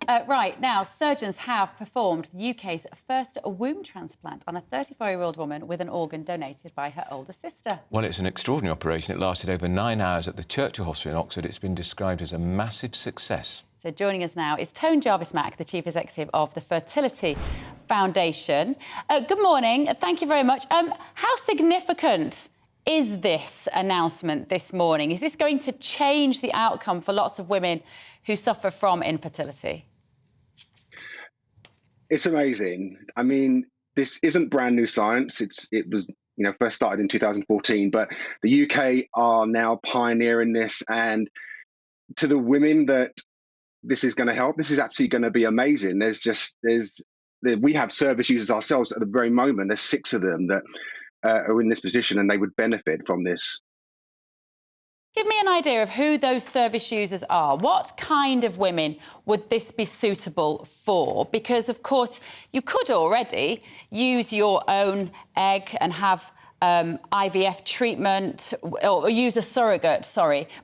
Right, now, surgeons have performed the UK's first womb transplant on a 34-year-old woman with an organ donated by her older sister. Well, it's an extraordinary operation. It lasted over 9 hours at the Churchill Hospital in Oxford. It's been described as a massive success. So joining us now is Jarvis-Mack, the Chief Executive of the Fertility Foundation. Good morning. Thank you very much. How significant is this announcement this morning? Is this going to change the outcome for lots of women who suffer from infertility? It's amazing. I mean, this isn't brand new science. It was, first started in 2014, but the UK are now pioneering this. And to the women that this is going to help, this is absolutely going to be amazing. We have service users ourselves at the very moment. There's 6 of them that are in this position, and they would benefit from this. Give me an idea of who those service users are. What kind of women would this be suitable for? Because, of course, you could already use your own egg and have IVF treatment, or use a surrogate,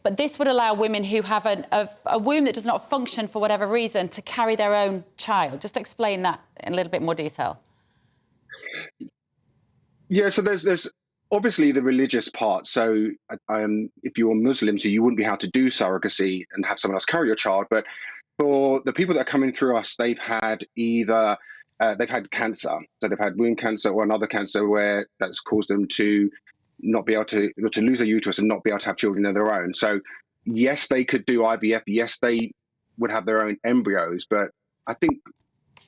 but this would allow women who have a womb that does not function for whatever reason to carry their own child. Just explain that in a little bit more detail. Yeah, so there's obviously the religious part. So if you're Muslim, so you wouldn't be able to do surrogacy and have someone else carry your child. But for the people that are coming through us, they've had either they've had cancer, so they've had womb cancer or another cancer where that's caused them to not be able to lose their uterus and not be able to have children of their own. So yes, they could do IVF. Yes, they would have their own embryos. But I think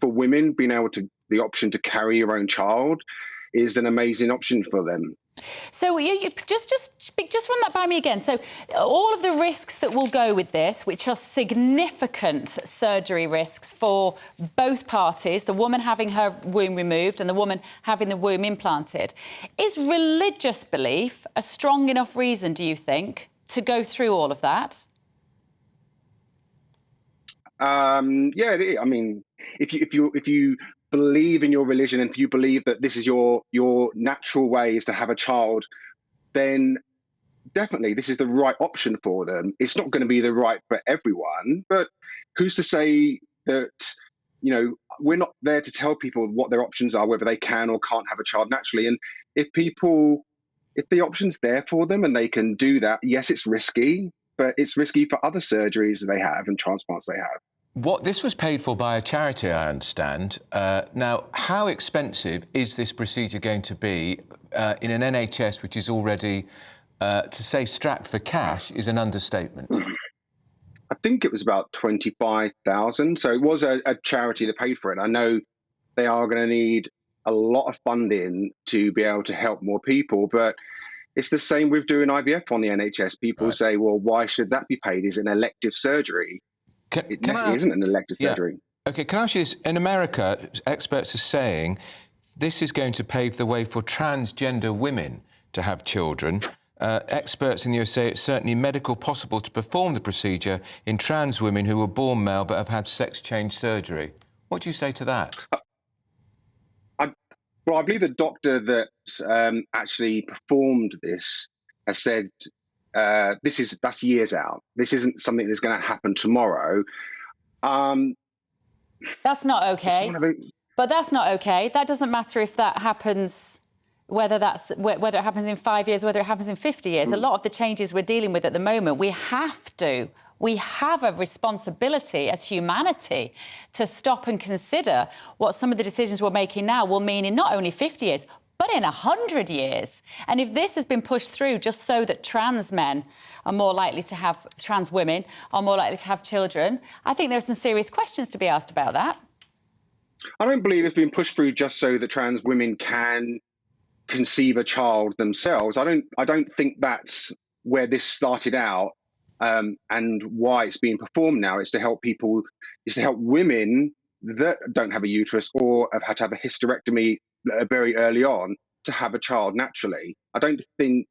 for women, being able to the option to carry your own child is an amazing option for them. So you just run that by me again. So all of the risks that will go with this, which are significant surgery risks for both parties, the woman having her womb removed and the woman having the womb implanted, is religious belief a strong enough reason, do you think, to go through all of that? Yeah, I mean, if you believe in your religion and if you believe that this is your natural way is to have a child, then definitely this is the right option for them. It's not going to be the right for everyone, but who's to say that, we're not there to tell people what their options are, whether they can or can't have a child naturally. And if the option's there for them and they can do that, yes, it's risky, but it's risky for other surgeries that they have and transplants they have. This was paid for by a charity, I understand. Now, how expensive is this procedure going to be in an NHS which is already, to say strapped for cash is an understatement? I think it was about 25,000. So it was a charity that paid for it. I know they are going to need a lot of funding to be able to help more people, but it's the same with doing IVF on the NHS. People say, well, why should that be paid? Is it an elective surgery? It isn't an elective surgery. OK, can I ask you this? In America, experts are saying this is going to pave the way for transgender women to have children. Experts in the US say it's certainly medical possible to perform the procedure in trans women who were born male but have had sex change surgery. What do you say to that? Well, I believe the doctor that actually performed this has said that's years out. This isn't something that's going to happen tomorrow. That's not okay. But that's not okay. That doesn't matter if that happens, whether it happens in 5 years, whether it happens in 50 years. A lot of the changes we're dealing with at the moment, we have a responsibility as humanity to stop and consider what some of the decisions we're making now will mean in not only 50 years, but in 100 years. And if this has been pushed through just so that trans men are more likely to have, trans women are more likely to have children, I think there are some serious questions to be asked about that. I don't believe it's been pushed through just so that trans women can conceive a child themselves. I don't think that's where this started out, and why it's being performed now. It's to help people, it's to help women that don't have a uterus or have had to have a hysterectomy very early on to have a child naturally. I don't think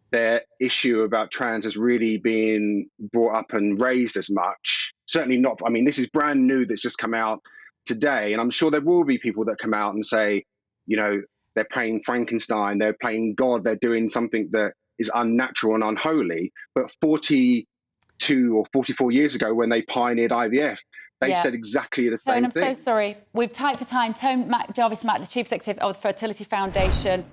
their issue about trans has really been brought up and raised as much. Certainly not. I mean, this is brand new that's just come out today. And I'm sure there will be people that come out and say, they're playing Frankenstein, they're playing God, they're doing something that is unnatural and unholy. But 42 or 44 years ago, when they pioneered IVF, They said exactly the same Tone, I'm thing. so sorry. We've tight for time. Tone Jarvis-Mack, the Chief Executive of the Fertility Foundation.